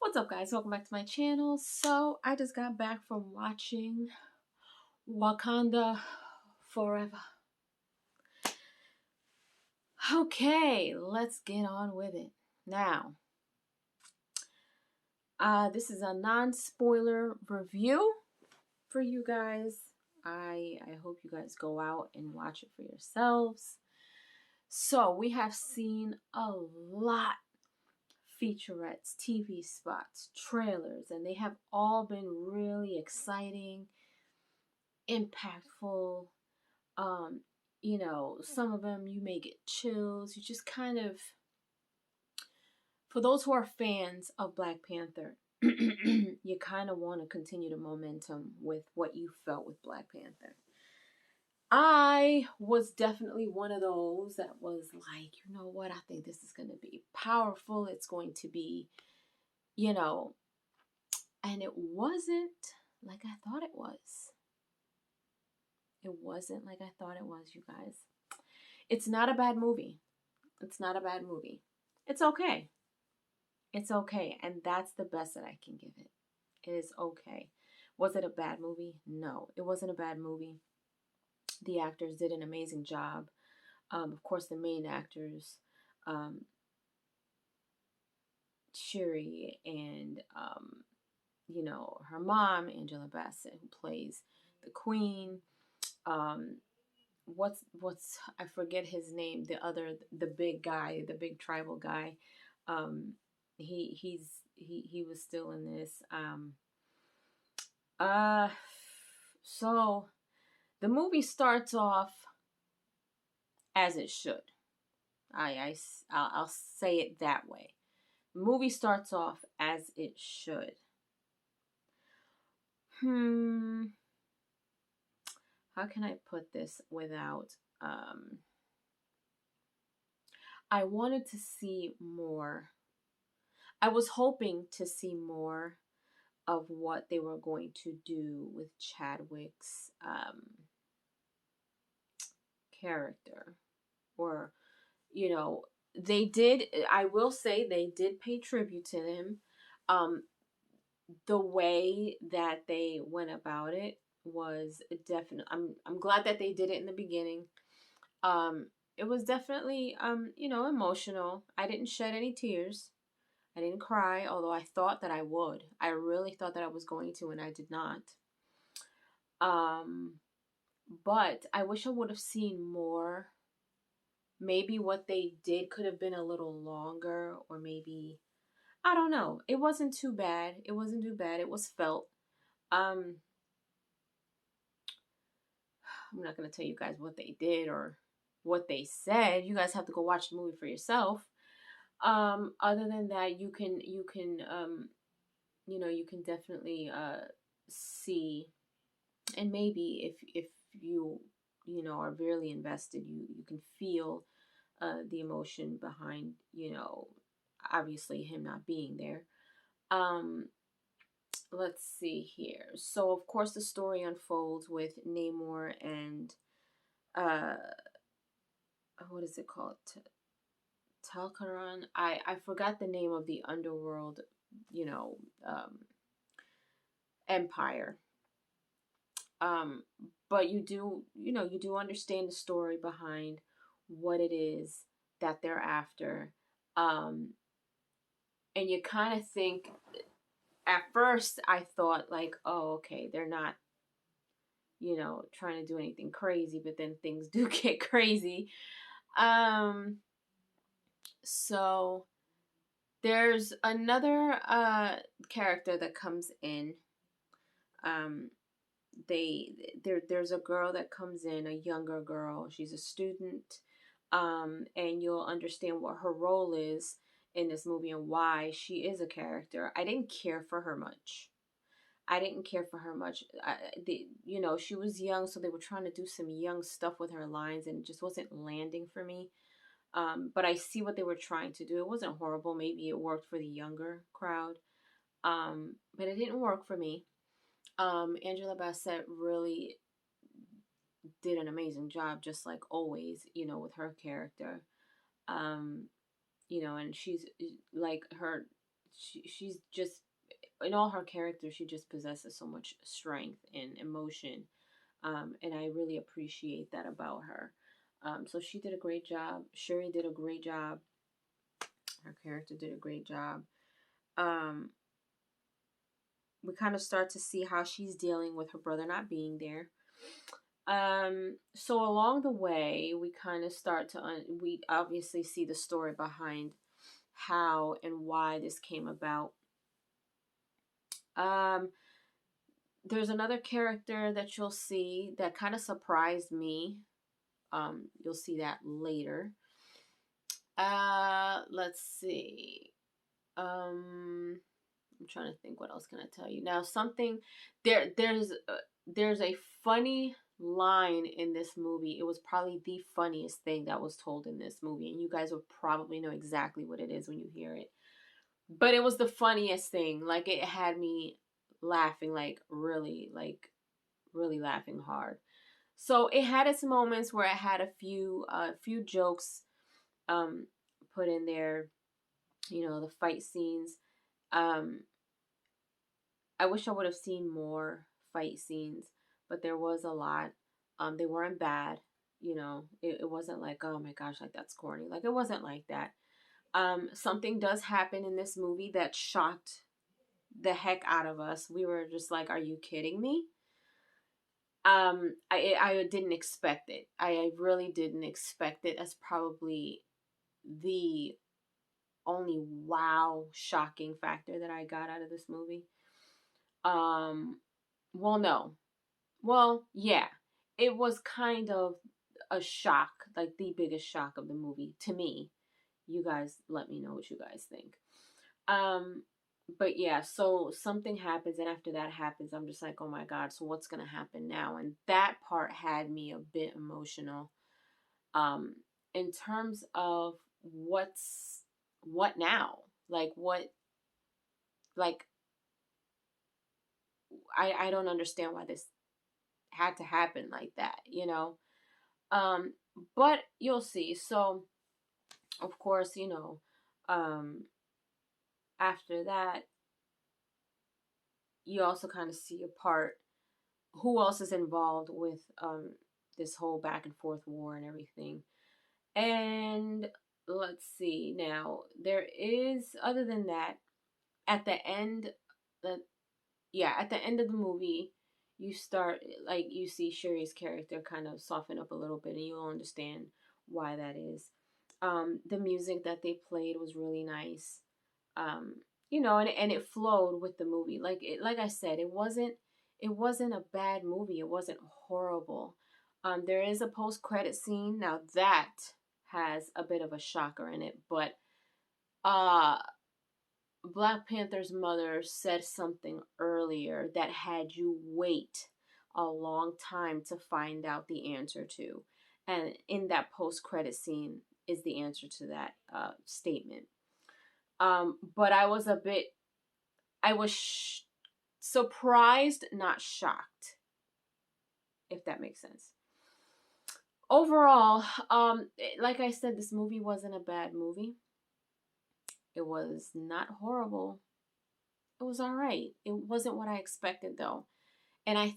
What's up, guys? Welcome back to my channel. So I just got back from watching Wakanda Forever. Okay, let's get on with it. Now, this is a non-spoiler review for you guys. I hope you guys go out and watch it for yourselves. So we have seen a lot featurettes, TV spots, trailers, and they have all been really exciting, impactful. Some of them you may get chills. You just kind of, for those who are fans of Black Panther, you kind of want to continue the momentum with what you felt with Black Panther. I was definitely one of those that was like, you know what, I think this is going to be powerful. It's going to be, and it wasn't like I thought it was. It wasn't like I thought it was, you guys. It's not a bad movie. It's not a bad movie. It's okay. It's okay. And that's the best that I can give it. It is okay. Was it a bad movie? No, it wasn't a bad movie. The actors did an amazing job. Of course, the main actors, Shuri and, her mom, Angela Bassett, who plays the queen. What's I forget his name, the big guy, the big tribal guy. He was still in this. So the movie starts off as it should. I'll say it that way. The movie starts off as it should. How can I put this without I wanted to see more. I was hoping to see more of what they were going to do with Chadwick's character. Or, they did, I will say they did pay tribute to him. The way that they went about it was definitely, I'm glad that they did it in the beginning. It was definitely, emotional. I didn't shed any tears. I didn't cry, although I thought that I would. I really thought that I was going to, and I did not. But I wish I would have seen more. Maybe what they did could have been a little longer, or maybe, I don't know. It wasn't too bad. It wasn't too bad. It was felt. I'm not going to tell you guys what they did or what they said. You guys have to go watch the movie for yourself. Other than that, you can definitely see, and maybe if you are really invested, you can feel the emotion behind, obviously him not being there. Let's see here. So of course the story unfolds with Namor and what is it called? Talcaron. I forgot the name of the underworld, empire. But you do understand the story behind what it is that they're after. And you kind of think, at first I thought like, oh, okay, they're not, trying to do anything crazy, but then things do get crazy. So there's another character that comes in. There's a girl that comes in, a younger girl. She's a student, and you'll understand what her role is in this movie and why she is a character. I didn't care for her much. She was young, so they were trying to do some young stuff with her lines, and it just wasn't landing for me. But I see what they were trying to do. It wasn't horrible. Maybe it worked for the younger crowd, but it didn't work for me. Angela Bassett really did an amazing job, just like always, with her character. And she's like, her she's just, in all her characters, she just possesses so much strength and emotion. And I really appreciate that about her. So she did a great job. Shuri did a great job. Her character did a great job. Um, we kind of start to see how she's dealing with her brother not being there. So along the way, we kind of start to, we obviously see the story behind how and why this came about. Um, there's another character that you'll see that kind of surprised me. You'll see that later. Let's see. I'm trying to think what else can I tell you. Now something there's a funny line in this movie. It was probably the funniest thing that was told in this movie, and you guys will probably know exactly what it is when you hear it. But it was the funniest thing. Like, it had me laughing, like really laughing hard. So it had its moments where it had a few jokes um put in there, the fight scenes. Um I wish I would have seen more fight scenes, but there was a lot. They weren't bad, it wasn't like, oh my gosh, like that's corny. Like, it wasn't like that. Something does happen in this movie that shocked the heck out of us. We were just like, are you kidding me? I didn't expect it. I really didn't expect it. As probably the only wow shocking factor that I got out of this movie. Um, well, no. Well, yeah. It was kind of a shock, like the biggest shock of the movie to me. You guys let me know what you guys think. Um, but yeah, so something happens, and after that happens, I'm just like, oh my God, so what's gonna happen now? And that part had me a bit emotional. Um, in terms of what now? Like, what, like, I don't understand why this had to happen like that. Um, but you'll see. So of course, um, after that, you also kind of see a part who else is involved with this whole back and forth war and everything. And let's see. Now, there is, other than that, at the end, the at the end of the movie, you start, like, you see Shuri's character kind of soften up a little bit, and you'll understand why that is. The music that they played was really nice. um and it flowed with the movie. Like I said, it wasn't a bad movie. It wasn't horrible. There is a post-credit scene. Now that has a bit of a shocker in it, but uh Black Panther's mother said something earlier that had you wait a long time to find out the answer to, and in that post-credit scene is the answer to that statement. But I was surprised, not shocked, if that makes sense. Overall, like I said, this movie wasn't a bad movie. It was not horrible. It was all right. It wasn't what I expected, though. And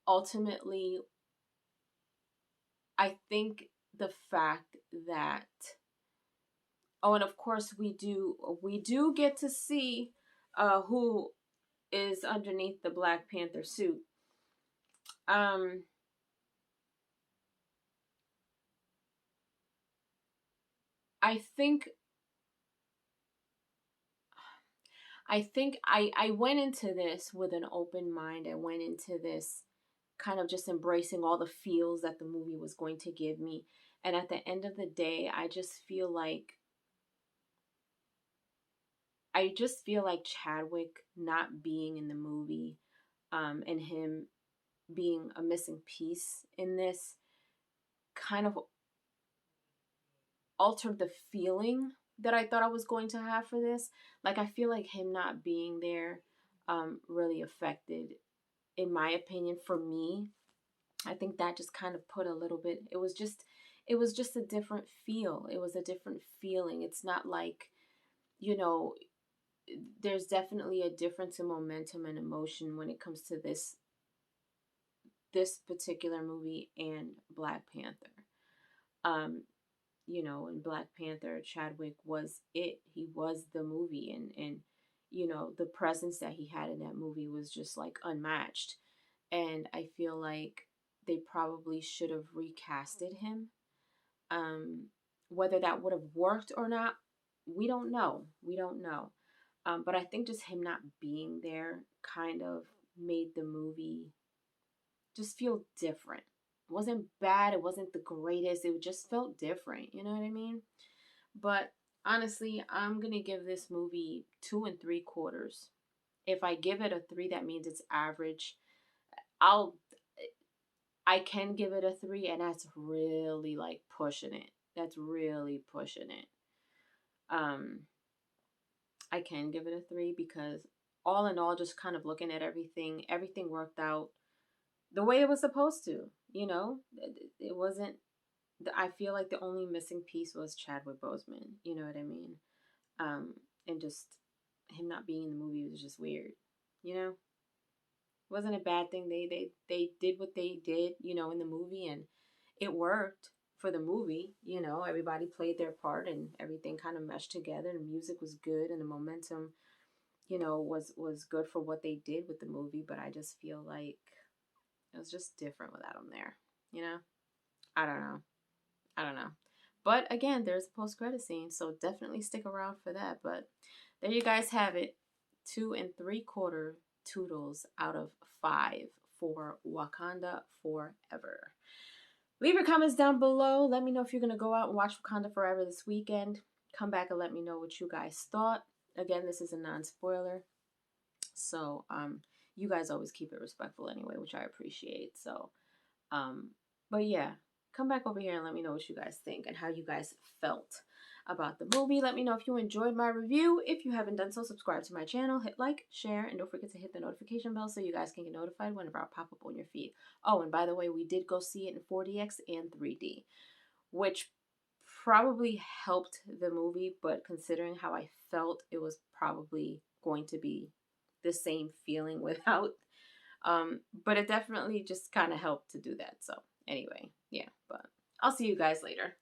ultimately, I think the fact that, oh, and of course we do get to see who is underneath the Black Panther suit. Um, I think I went into this with an open mind. I went into this kind of just embracing all the feels that the movie was going to give me. And at the end of the day, I just feel like Chadwick not being in the movie, and him being a missing piece in this, kind of altered the feeling that I thought I was going to have for this. Like, I feel like him not being there really affected, in my opinion, for me. I think that just kind of put a little bit, it was just a different feel. It was a different feeling. It's not like, you know, there's definitely a difference in momentum and emotion when it comes to this particular movie and Black Panther. Um, in Black Panther, Chadwick was it. He was the movie, and the presence that he had in that movie was just like unmatched. And I feel like they probably should have recasted him. Um, Whether that would have worked or not, we don't know. We don't know. But I think just him not being there kind of made the movie just feel different. It wasn't bad. It wasn't the greatest. It just felt different. You know what I mean? But honestly, I'm going to give this movie 2 3/4. If I give it a 3, that means it's average. I'll I can give it a 3, and that's really like pushing it. That's really pushing it. Um I can give it a 3 because all in all, just kind of looking at everything worked out the way it was supposed to. It wasn't. I feel like the only missing piece was Chadwick Boseman. You know what I mean? And just him not being in the movie was just weird. You know, it wasn't a bad thing. They did what they did. In the movie, and it worked for the movie. Everybody played their part, and everything kind of meshed together. The music was good, and the momentum, was good for what they did with the movie. But I just feel like it was just different without him there. You know, I don't know. I don't know. But again, there's a post credit scene, so definitely stick around for that. But there you guys have it. 2 3/4 toodles out of 5 for Wakanda Forever. Leave your comments down below. Let me know if you're gonna go out and watch Wakanda Forever this weekend. Come back and let me know what you guys thought. Again, this is a non-spoiler. So you guys always keep it respectful anyway, which I appreciate. So but yeah, come back over here and let me know what you guys think and how you guys felt about the movie. Let me know if you enjoyed my review. If you haven't done so, subscribe to my channel, hit like, share, and don't forget to hit the notification bell so you guys can get notified whenever I pop up on your feed. Oh, and by the way, we did go see it in 4DX and 3D, which probably helped the movie, but considering how I felt, it was probably going to be the same feeling without. But it definitely just kind of helped to do that. So anyway, yeah, but I'll see you guys later.